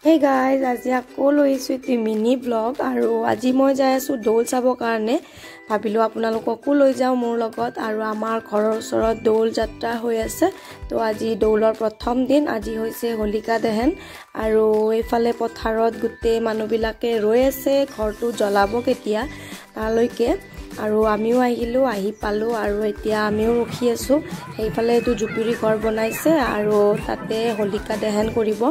Hey guys, আজি আকৌ লৈছো এটি মিনি ব্লগ আৰু আজি মই যাই আছো দৌল চাবৰ কাৰণে ভাবিলো আপোনালোককো লৈ যাও মোৰ লগত আৰু আমাৰ ঘৰৰ ওচৰত দৌল যাত্ৰা হৈ আছে তো আজি দৌলৰ প্ৰথম দিন আজি হৈছে হোলিকা দহন আৰু এইফালে পথাৰত গুটে মানুহবিলাকে ৰৈ আছে ঘৰটো জ্বলাব কেতিয়া তালৈকে আৰু আমিও আহি পালো আৰু এতিয়া আমিও ৰখি আছো এইফালে এটো জুপুৰি ঘৰ বনাইছে আৰু তাতে হোলিকা দহন কৰিব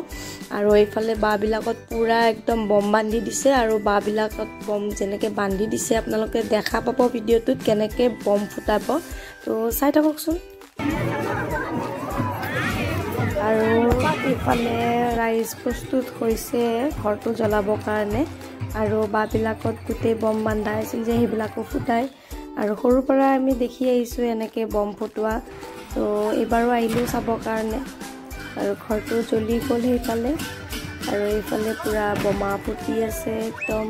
আৰু এইফালে বাবিলাকত পুৰা একদম বম বান্ধি দিছে আৰু বাবিলাকত বম যেনেকে বান্ধি দিছে আপোনালোকে দেখা পাব ভিডিওটোত কেনেকে বম ফুটাব তো চাই থাককচোন আৰু এইফালে ৰাইজ প্ৰস্তুত হৈছে ঘৰটো জ্বলাবৰ কাৰণে আৰু বাবিলাকত গুটে বম বান্ধা আছিল যে হেবিলাকো ফুটাই আৰু সৰু পৰা আমি দেখি আহিছো এনেকে বম ফুটোৱা তো এবাৰো আহিলো চাবৰ কাৰণে আৰু ঘৰটো জ্বলি গ'ল হেফালে আৰু এইফালে পুৰা বমা ফুটি আছে একদম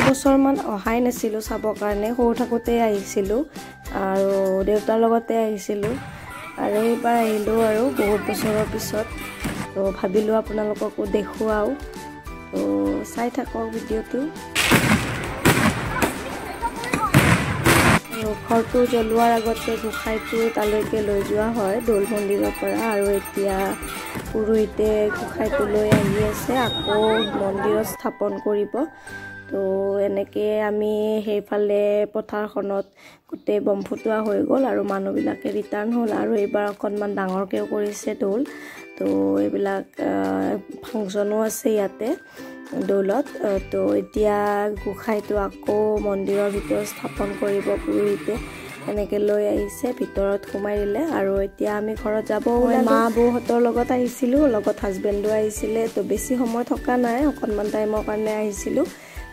বছৰ মান অহাই নাছিলো চাবৰ কাৰণে সৰু থাকোতে আহিছিলো আৰু দেউতাৰ লগতে আহিছিলো আৰু এইবাৰ আহিলো আৰু বহুত বছৰৰ পিছত তো ভাবিলো আপোনালোককো দেখুৱাও তো চাই থাকক ভিডিওটো ঘৰটো জ্বলোৱাৰ আগতে গোসাইটো তালৈকে লৈ যোৱা হয় দৌল মন্দিৰৰ পৰা আৰু এতিয়া পুৰোহিতে গোসাইটো লৈ আহি আছে আকৌ মন্দিৰত স্থাপন কৰিব তো এনেকে আমি হেইফালে পথাৰখনত গুটে বম ফুটোৱা হৈ গ'ল আৰু মানুহবিলাকে ৰিটাৰ্ণ হ'ল আৰু এবাৰ অকনমান ডাঙৰকেও কৰিছে দৌল তো এইবিলাক ফাংচনো আছে ইয়াতে দৌলত তো এতিয়া গোসাইটো আকৌ মন্দিৰৰ ভিতৰত স্থাপন কৰিব পুৰোহিতে এনেকে লৈ আহিছে ভিতৰত সোমাই দিলে আৰু এতিয়া আমি ঘৰত যাব মা বৌহঁতৰ লগত আহিছিলো লগত হাজবেণ্ডো আহিছিলে তো বেছি সময় থকা নাই অকনমান টাইমৰ কাৰণে আহিছিলো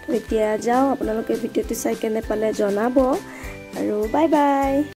তো এতিয়া যাও আপোনালোকে ভিডিওটো চাই কেনে পালে জনাব আৰু বাই বাই